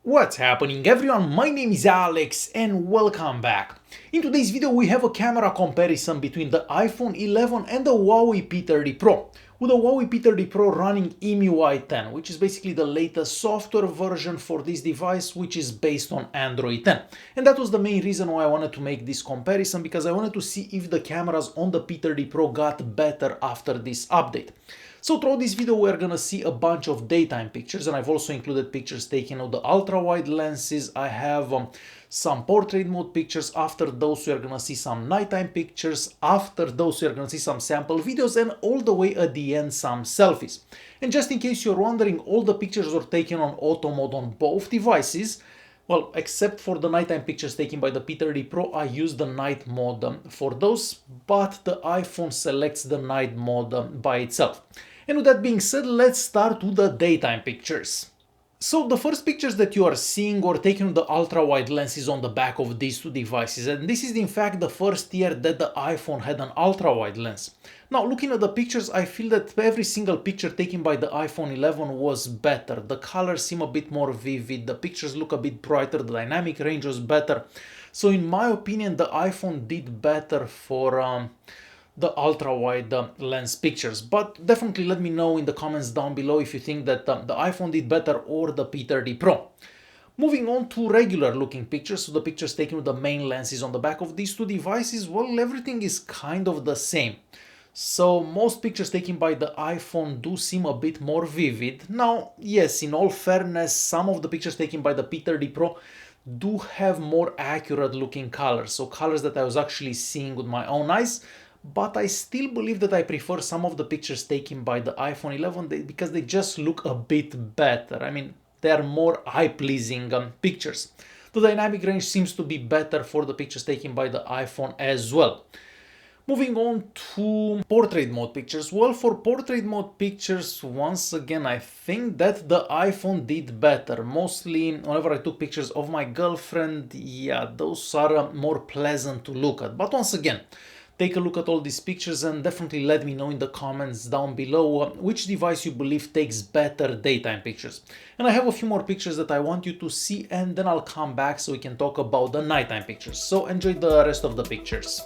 What's happening everyone, my name is Alex and welcome back. In today's video we have a camera comparison between the iPhone 11 and the Huawei P30 Pro, with the Huawei P30 Pro running EMUI 10, which is basically the latest software version for this device, which is based on Android 10. And that was the main reason why I wanted to make this comparison, because I wanted to see if the cameras on the P30 Pro got better after this update. So throughout this video we're gonna see a bunch of daytime pictures, and I've also included pictures taken of the ultra-wide lenses. I have some portrait mode pictures. After those we're gonna see some nighttime pictures. After those we're gonna see some sample videos, and all the way at the end some selfies. And just in case you're wondering, all the pictures were taken on auto mode on both devices. Well, except for the nighttime pictures taken by the P30 Pro, I use the night mode for those, but the iPhone selects the night mode by itself. And with that being said, let's start with the daytime pictures. So the first pictures that you are seeing were taken with the ultra-wide lenses on the back of these two devices, and this is in fact the first year that the iPhone had an ultra-wide lens. Now, looking at the pictures, I feel that every single picture taken by the iPhone 11 was better. The colors seem a bit more vivid, the pictures look a bit brighter, the dynamic range was better. So in my opinion, the iPhone did better for the ultra-wide lens pictures. But definitely let me know in the comments down below if you think that the iPhone did better or the P30 Pro. Moving on to regular looking pictures, so the pictures taken with the main lenses on the back of these two devices, well, everything is kind of the same. So most pictures taken by the iPhone do seem a bit more vivid. Now, yes, in all fairness, some of the pictures taken by the P30 Pro do have more accurate looking colors, so colors that I was actually seeing with my own eyes. But I still believe that I prefer some of the pictures taken by the iPhone 11 because they just look a bit better. I mean, they are more eye-pleasing pictures. The dynamic range seems to be better for the pictures taken by the iPhone as well. Moving on to portrait mode pictures. Well, for portrait mode pictures, once again, I think that the iPhone did better. Mostly whenever I took pictures of my girlfriend, yeah, those are more pleasant to look at. But once again, take a look at all these pictures and definitely let me know in the comments down below which device you believe takes better daytime pictures. And I have a few more pictures that I want you to see, and then I'll come back so we can talk about the nighttime pictures. So enjoy the rest of the pictures.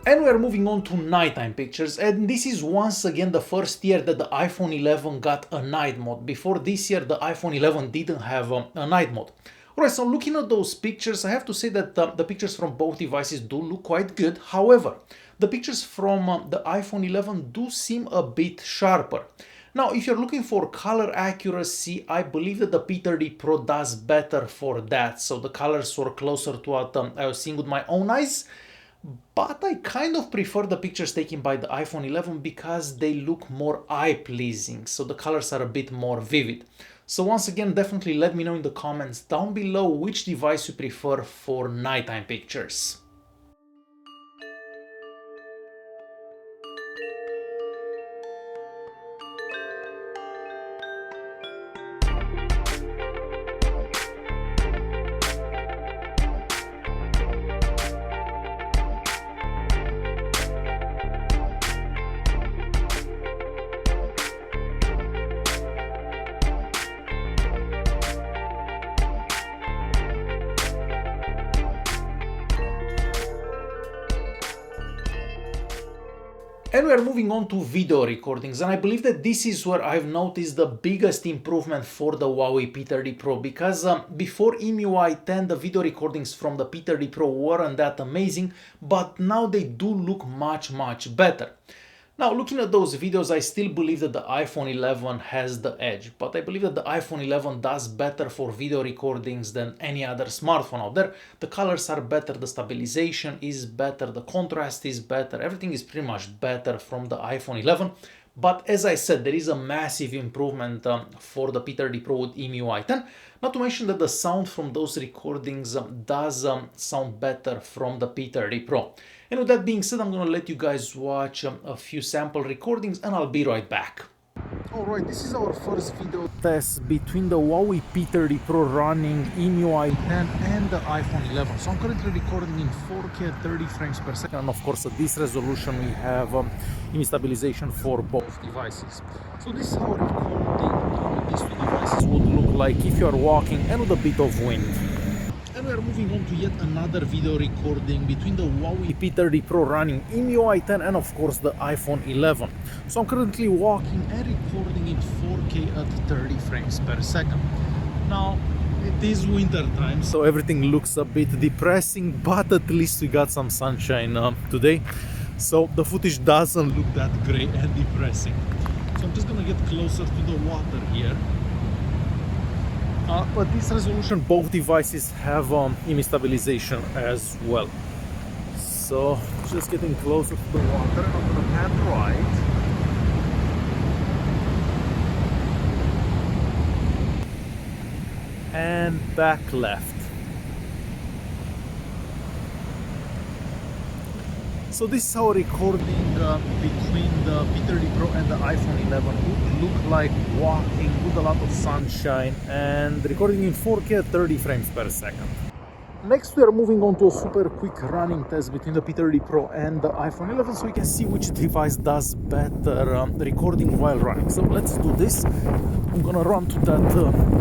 And we are moving on to nighttime pictures, and this is once again the first year that the iPhone 11 got a night mode. Before this year, the iPhone 11 didn't have a night mode. Alright, so looking at those pictures, I have to say that the pictures from both devices do look quite good. However, the pictures from the iPhone 11 do seem a bit sharper. Now, if you're looking for color accuracy, I believe that the P30 Pro does better for that. So the colors were closer to what I was seeing with my own eyes. But I kind of prefer the pictures taken by the iPhone 11 because they look more eye-pleasing, so the colors are a bit more vivid. So once again, definitely let me know in the comments down below which device you prefer for nighttime pictures. And we are moving on to video recordings, and I believe that this is where I've noticed the biggest improvement for the Huawei P30 Pro, because before EMUI 10 the video recordings from the P30 Pro weren't that amazing, but now they do look much better. Now, looking at those videos, I still believe that the iPhone 11 has the edge, but I believe that the iPhone 11 does better for video recordings than any other smartphone out there. The colors are better, the stabilization is better, the contrast is better, everything is pretty much better from the iPhone 11. But as I said, there is a massive improvement for the P30 Pro with EMUI 10. Not to mention that the sound from those recordings does sound better from the P30 Pro. And with that being said, I'm going to let you guys watch a few sample recordings and I'll be right back. Alright, this is our first video test between the Huawei P30 Pro running EMUI 10 and the iPhone 11. So I'm currently recording in 4K at 30 frames per second, and of course at this resolution we have image stabilization for both devices. So this is how recording on these two devices would look like if you are walking and with a bit of wind. And we are moving on to yet another video recording between the Huawei P30 Pro running EMUI 10 and of course the iPhone 11. So I'm currently walking and recording in 4K at 30 frames per second. Now, it is winter time, so everything looks a bit depressing, but at least we got some sunshine today. So the footage doesn't look that gray and depressing. So I'm just gonna get closer to the water here. But this resolution, both devices have image stabilization as well. So just getting closer to the water, and I'm gonna pan right. And back left. So this is how recording between the P30 Pro and the iPhone 11 would look like walking with a lot of sunshine and recording in 4K at 30 frames per second. Next we are moving on to a super quick running test between the P30 Pro and the iPhone 11 so we can see which device does better recording while running. So let's do this. I'm gonna run to that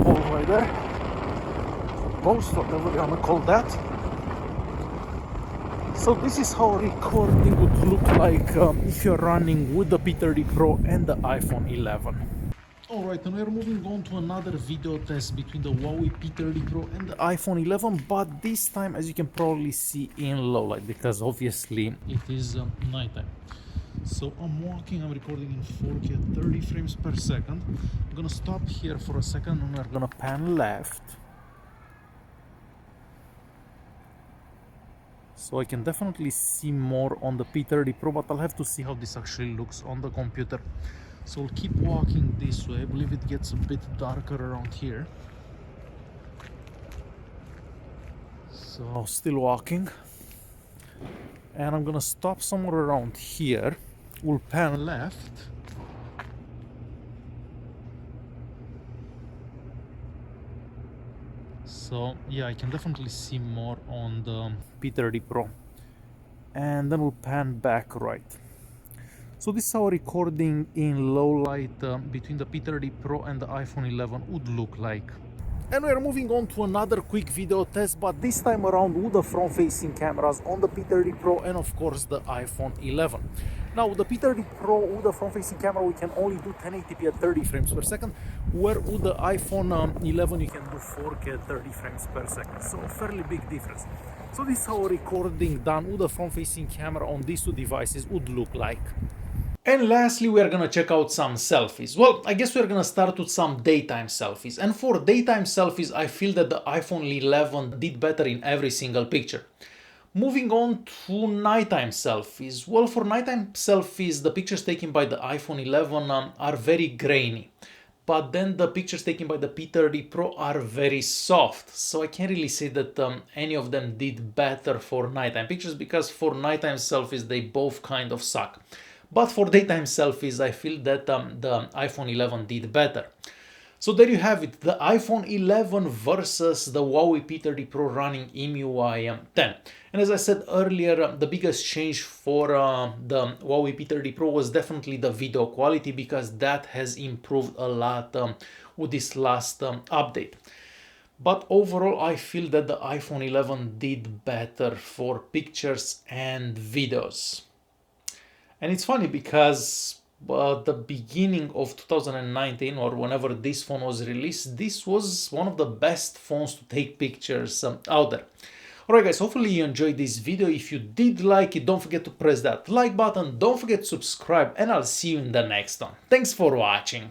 pole right there. Post, whatever you wanna call that. So this is how recording would look like if you're running with the P30 Pro and the iPhone 11. Alright, and we're moving on to another video test between the Huawei P30 Pro and the iPhone 11, but this time, as you can probably see, in low light, because obviously it is nighttime. So I'm walking, I'm recording in 4K at 30 frames per second. I'm gonna stop here for a second and we're gonna pan left. So I can definitely see more on the P30 Pro, but I'll have to see how this actually looks on the computer. So we'll keep walking this way. I believe it gets a bit darker around here. So still walking. And I'm gonna stop somewhere around here. We'll pan left. So yeah, I can definitely see more on the P30 Pro. And then we'll pan back right. So this is how recording in low light between the P30 Pro and the iPhone 11 would look like. And we are moving on to another quick video test, but this time around with the front-facing cameras on the P30 Pro and of course the iPhone 11. Now with the P30 Pro with the front-facing camera we can only do 1080p at 30 frames per second, where with the iPhone 11 you can do 4K at 30 frames per second, so a fairly big difference. So this is how recording done with the front-facing camera on these two devices would look like. And lastly, we are gonna check out some selfies. Well, I guess we're gonna start with some daytime selfies. And for daytime selfies, I feel that the iPhone 11 did better in every single picture. Moving on to nighttime selfies. Well, for nighttime selfies, the pictures taken by the iPhone 11 are very grainy. But then the pictures taken by the P30 Pro are very soft. So I can't really say that any of them did better for nighttime pictures, because for nighttime selfies, they both kind of suck. But for daytime selfies, I feel that the iPhone 11 did better. So there you have it, the iPhone 11 versus the Huawei P30 Pro running EMUI 10. And as I said earlier, the biggest change for the Huawei P30 Pro was definitely the video quality, because that has improved a lot with this last update. But overall, I feel that the iPhone 11 did better for pictures and videos. And it's funny because the beginning of 2019, or whenever this phone was released, this was one of the best phones to take pictures out there. Alright guys, hopefully you enjoyed this video. If you did like it, don't forget to press that like button, don't forget to subscribe, and I'll see you in the next one. Thanks for watching.